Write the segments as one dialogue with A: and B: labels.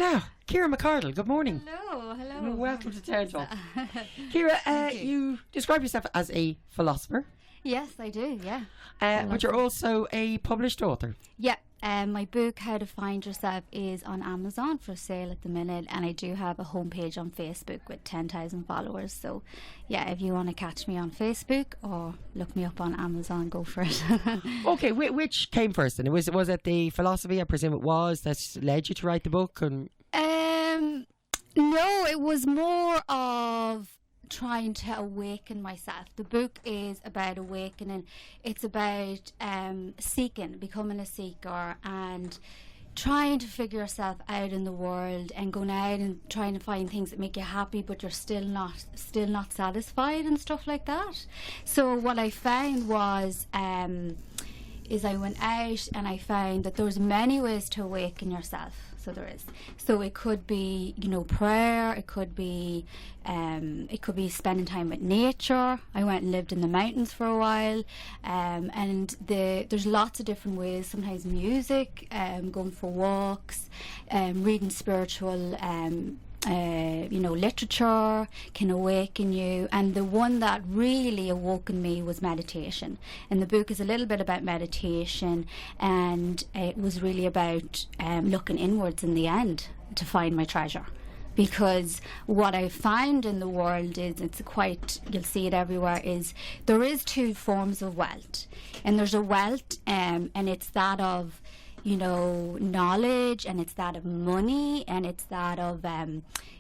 A: Now, Ciara McArdle, good morning.
B: Hello.
A: Welcome to Town Talk. Ciara, you describe yourself as a philosopher.
B: Yes, I do, yeah.
A: But you're also a published author.
B: Yeah, my book, How to Find Yourself, is on Amazon for sale at the minute, and I do have a homepage on Facebook with 10,000 followers. So, yeah, if you want to catch me on Facebook or look me up on Amazon, go for it.
A: Okay, which came first? And was it the philosophy, I presume it was, that led you to write the book? And
B: no, it was more of trying to awaken myself. The book is about awakening. It's about seeking, becoming a seeker, and trying to figure yourself out in the world and going out and trying to find things that make you happy, but you're still not satisfied and stuff like that. So what I found was is I went out and I found that there's many ways to awaken yourself. So there is. So it could be, prayer. It could be spending time with nature. I went and lived in the mountains for a while, and there's lots of different ways. Sometimes music, going for walks, reading spiritual. Literature can awaken you, and the one that really awoken me was meditation. And the book is a little bit about meditation, and it was really about looking inwards in the end to find my treasure. Because what I find in the world is, you'll see it everywhere, is there is two forms of wealth. And there's a wealth, and it's that of knowledge, and it's that of money, and it's that of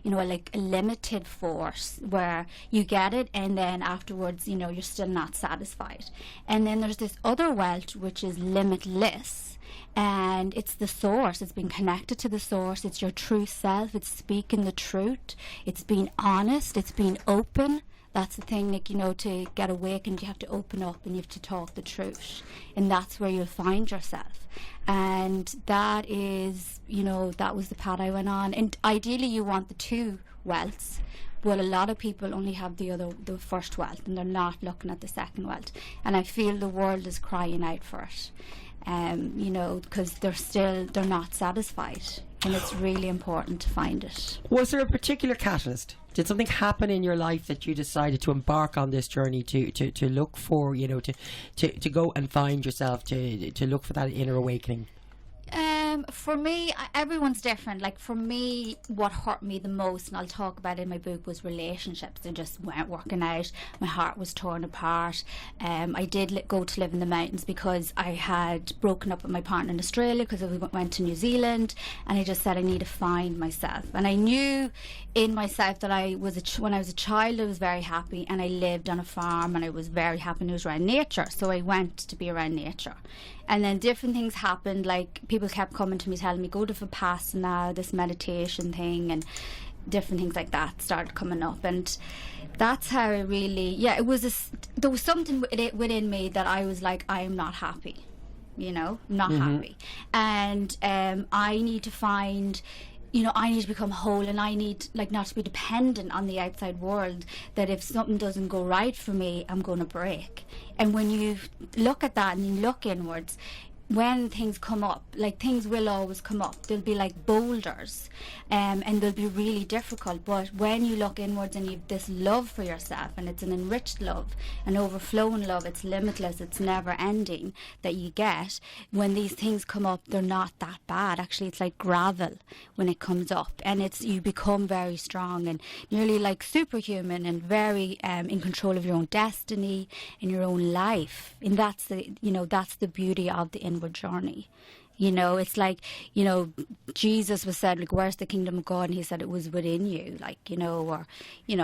B: like a limited force where you get it and then afterwards you're still not satisfied. And then there's this other wealth which is limitless, and it's the source. It's being connected to the source. It's your true self. It's speaking the truth. It's being honest. It's being open. That's the thing, to get awakened, you have to open up and you have to talk the truth. And that's where you'll find yourself. And that is, that was the path I went on. And ideally you want the two wealths. Well, a lot of people only have the first wealth, and they're not looking at the second wealth. And I feel the world is crying out for it. Because they're not satisfied. And it's really important to find it.
A: Was there a particular catalyst? Did something happen in your life that you decided to embark on this journey to look for, to go and find yourself, to look for that inner awakening?
B: For me, everyone's different. Like for me, what hurt me the most, and I'll talk about it in my book, was relationships. They just weren't working out. My heart was torn apart. I did go to live in the mountains because I had broken up with my partner in Australia because we went to New Zealand, and I just said I need to find myself. And I knew in myself that when I was a child, I was very happy, and I lived on a farm, and I was very happy, and I was around nature. So I went to be around nature. And then different things happened, like people kept coming to me telling me, go to Vipassana, this meditation thing, and different things like that started coming up. And that's how it really, there was something within me that I was like, I am not happy, not happy. And I need to find, I need to become whole, and I need not to be dependent on the outside world, that if something doesn't go right for me, I'm going to break. And when you look at that and you look inwards, when things come up, things will always come up. They'll be like boulders, and they'll be really difficult. But when you look inwards and you've this love for yourself, and it's an enriched love, an overflowing love, it's limitless, it's never ending, that you get, when these things come up, they're not that bad. Actually, it's like gravel when it comes up, and you become very strong and nearly like superhuman, and very in control of your own destiny and your own life. And that's the beauty of the inward journey. It's like, Jesus was said, where's the kingdom of God? And he said it was within you,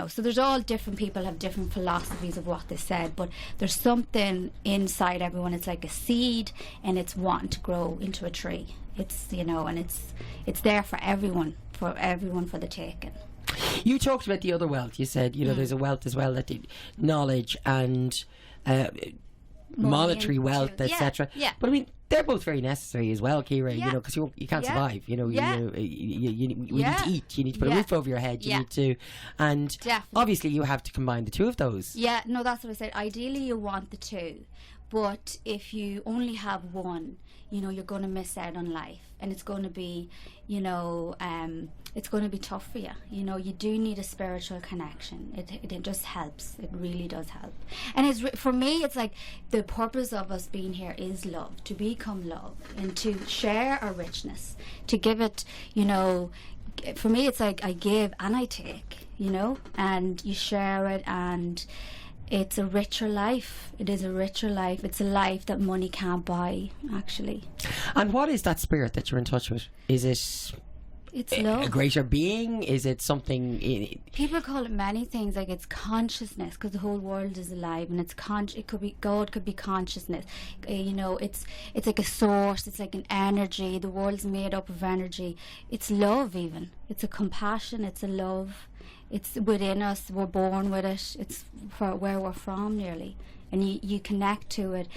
B: so there's all different people have different philosophies of what they said, but there's something inside everyone. It's like a seed, and it's wanting to grow into a tree. It's, and it's there for everyone for the taking.
A: You talked about the other wealth. You said, there's a wealth as well, that knowledge and monetary wealth, etc.
B: Yeah.
A: But I mean, they're both very necessary as well, Ciara. Because you can't survive. You need to eat. You need to put a roof over your head. You need to, and
B: definitely.
A: Obviously you have to combine the two of those.
B: Yeah, no, that's what I said. Ideally, you want the two, But if you only have one, you know, you're going to miss out on life, and it's going to be, you know, it's going to be tough for you. You know, you do need a spiritual connection. It just helps. It really does help. And for me, it's like the purpose of us being here is love, to become love, and to share our richness, to give it, you know. For me, it's like I give and I take, you know, and you share it, and it's a richer life. It is a richer life. It's a life that money can't buy, actually.
A: And what is that spirit that you're in touch with? Is it
B: It's love.
A: a greater being? Is it something?
B: People call it many things, like it's consciousness, because the whole world is alive, and it's it could be God, could be consciousness. You know, it's like a source. It's like an energy. The world's made up of energy. It's love, even. It's a compassion. It's a love. It's within us. We're born with it. It's for where we're from, nearly. And you connect to it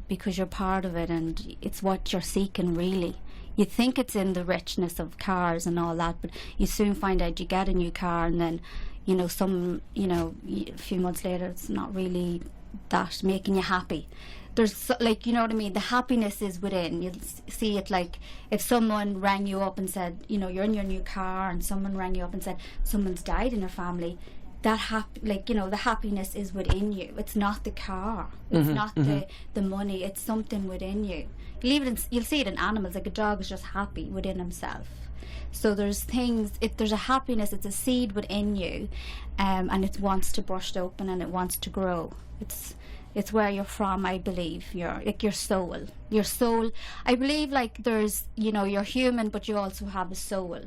B: because you're part of it, and it's what you're seeking, really. You think it's in the richness of cars and all that, but you soon find out you get a new car, and then, you know, a few months later, it's not really that making you happy. There's like, you know what I mean, the happiness is within. You'll see it like if someone rang you up and said, you know, you're in your new car, and someone rang you up and said someone's died in your family. That like, you know, the happiness is within you. It's not the car. It's not the money. It's something within you. You'll see it in animals. Like a dog is just happy within himself. So there's there's a happiness. It's a seed within you, and it wants to burst open, and it wants to grow. It's where you're from, I believe. Your soul. I believe, like, there's, you know, you're human, but you also have a soul,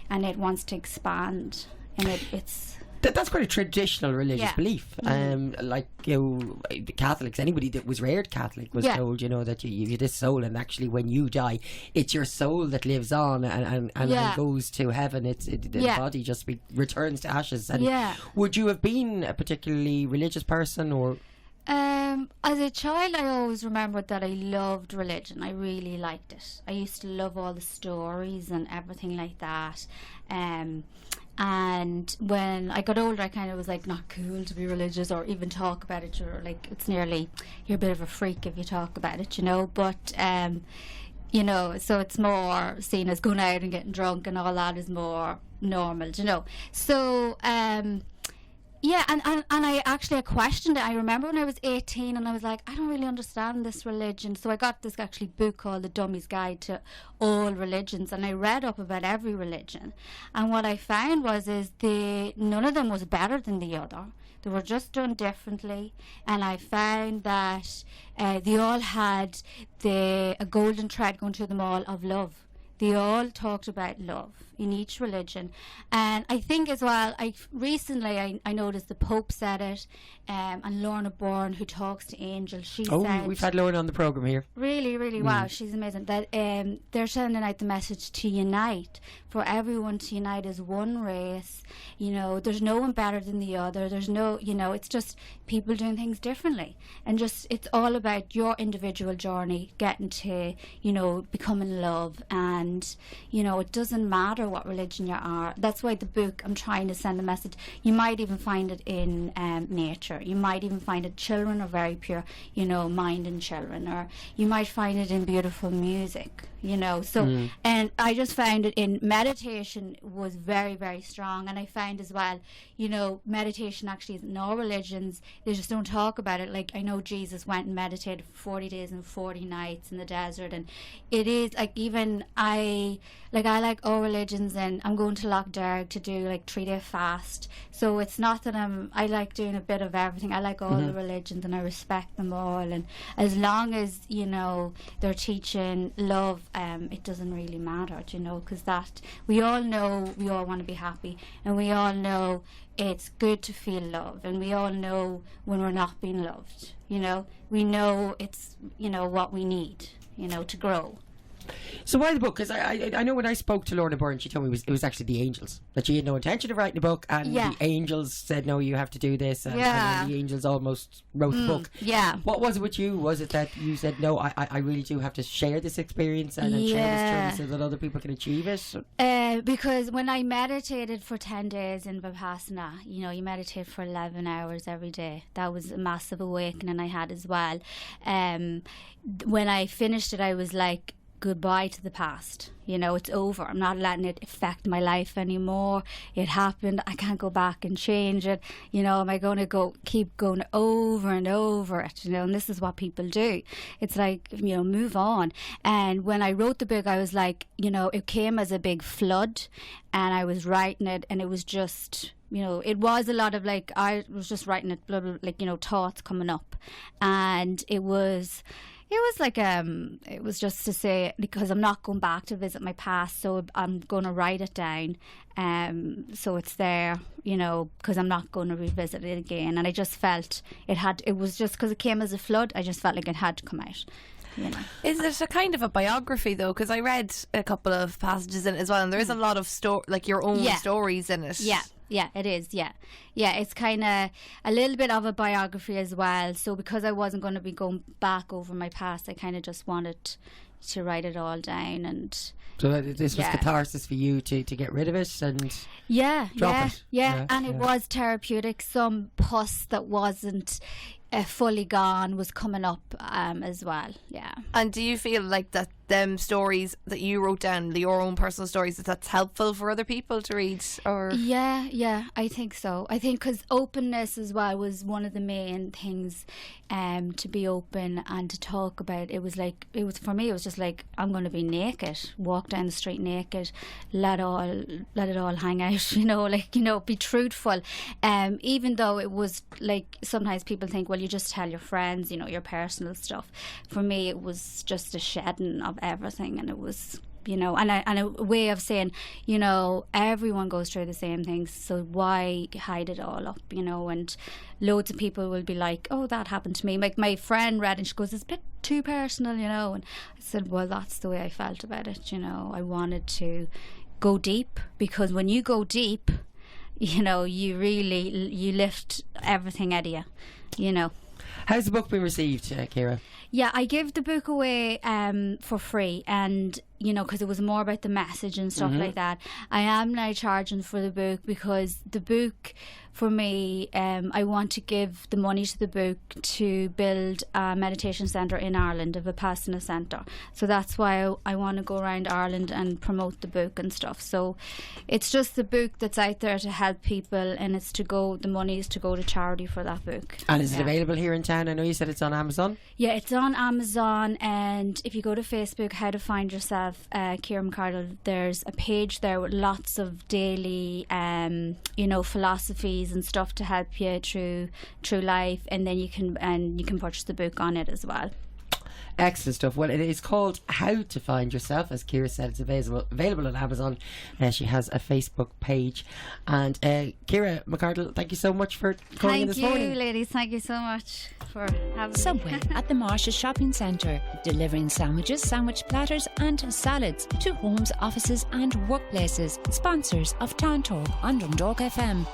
B: and it wants to expand, and it's.
A: That's quite a traditional religious belief. Like, you know, the Catholics, anybody that was reared Catholic was told, you know, that you have this soul, and actually when you die, it's your soul that lives on and goes to heaven. The body just returns to ashes. And would you have been a particularly religious person, or?
B: As a child, I always remembered that I loved religion. I really liked it. I used to love all the stories and everything like that. And when I got older, I kind of was like, not cool to be religious or even talk about it. You're like, you're a bit of a freak if you talk about it, you know. But you know, so it's more seen as going out and getting drunk, and all that is more normal, you know. So yeah, and I actually questioned it. I remember when I was 18, and I was like, I don't really understand this religion. So I got this actually book called The Dummy's Guide to All Religions, and I read up about every religion. And what I found was none of them was better than the other. They were just done differently. And I found that they all had a golden thread going through them all of love. They all talked about love in each religion. And I think as well, recently I noticed the Pope said it, and Lorna Bourne, who talks to angels, she said...
A: we've had Lorna on the programme here.
B: Really, really, wow, she's amazing. That they're sending out the message to unite, for everyone to unite as one race. You know, there's no one better than the other. There's no, you know, it's just people doing things differently. And just, it's all about your individual journey, getting to, you know, becoming love. And, you know, it doesn't matter what religion you are. That's why the book, I'm trying to send a message. You might even find it in nature. You might even find it, children are very pure, you know, mind in children. Or you might find it in beautiful music, you know. So, and I just found it in meditation was very, very strong. And I found as well, you know, meditation actually is in all religions. They just don't talk about it. Like, I know Jesus went and meditated for 40 days and 40 nights in the desert. And it is, like, even I like all religions, and I'm going to Lochderg to do like 3-day fast. So it's not that I like doing a bit of everything. I like all the religions, and I respect them all. And as long as, you know, they're teaching love, it doesn't really matter, you know, because that we all know we all want to be happy, and we all know it's good to feel love, and we all know when we're not being loved, you know. We know it's, you know, what we need, you know, to grow.
A: So why the book? Because I know when I spoke to Lorna Byrne, she told me it was actually the angels, that she had no intention of writing a book, and the angels said, no, you have to do this, and then the angels almost wrote the book.
B: Yeah.
A: What was it with you? Was it that you said, no, I really do have to share this experience and share this journey so that other people can achieve it?
B: Because when I meditated for 10 days in Vipassana, you meditate for 11 hours every day. That was a massive awakening I had as well. When I finished it, I was like, goodbye to the past. It's over. I'm not letting it affect my life anymore. It happened. I can't go back and change it. Am I going to keep going over and over it? And this is what people do. It's like, move on. And when I wrote the book, I was like, it came as a big flood, and I was writing it, and it was just, it was a lot of like, I was just writing it, blah, blah, like, thoughts coming up. And it was like, it was just to say, because I'm not going back to visit my past, so I'm going to write it down, so it's there, because I'm not going to revisit it again. And I just felt it was just because it came as a flood, I just felt like it had to come out.
C: Is it a kind of a biography though? Because I read a couple of passages in it as well, and there is a lot of like your own stories in it.
B: Yeah, it is. Yeah, it's kind of a little bit of a biography as well. So because I wasn't going to be going back over my past, I kind of just wanted to write it all down. And
A: so this was catharsis for you to get rid of it and
B: drop
A: it.
B: And it was therapeutic. Some pus that wasn't fully gone was coming up as well. Yeah.
C: And do you feel like that them stories that you wrote down, your own personal stories, that's helpful for other people to read? Or
B: I think so. I think because openness as well was one of the main things, to be open and to talk about. It was for me, it was just like, I'm going to be naked, walk down the street naked, let it all hang out, be truthful. Even though it was like, sometimes people think, well, you just tell your friends, your personal stuff. For me, it was just a shedding of everything, and it was, and a way of saying, everyone goes through the same things, so why hide it all up, and loads of people will be like, oh, that happened to me. Like my friend read and she goes, it's a bit too personal, and I said, well, that's the way I felt about it. I wanted to go deep, because when you go deep, you really, you lift everything out of you.
A: How's the book been received, Ciara?
B: Yeah, I give the book away for free, and because it was more about the message and stuff like that. I am now charging for the book, because the book, for me, I want to give the money to the book to build a meditation centre in Ireland, a Vipassana centre. So that's why I want to go around Ireland and promote the book and stuff. So it's just the book that's out there to help people, and the money is to go to charity for that book.
A: And is it available here in town? I know you said it's on Amazon.
B: Yeah, it's on Amazon, and if you go to Facebook, How to Find Yourself, Ciara McArdle, there's a page there with lots of daily philosophies and stuff to help you through life, and then you can purchase the book on it as well.
A: Excellent stuff. Well, it is called How to Find Yourself. As Ciara said, it's available on Amazon. She has a Facebook page. And Ciara McArdle, thank you so much for calling in this morning.
B: Thank you, ladies. Thank you so much for having
D: Subway
B: me.
D: at the Marshes Shopping Centre, delivering sandwiches, sandwich platters and salads to homes, offices and workplaces. Sponsors of Town Talk on Dundalk FM.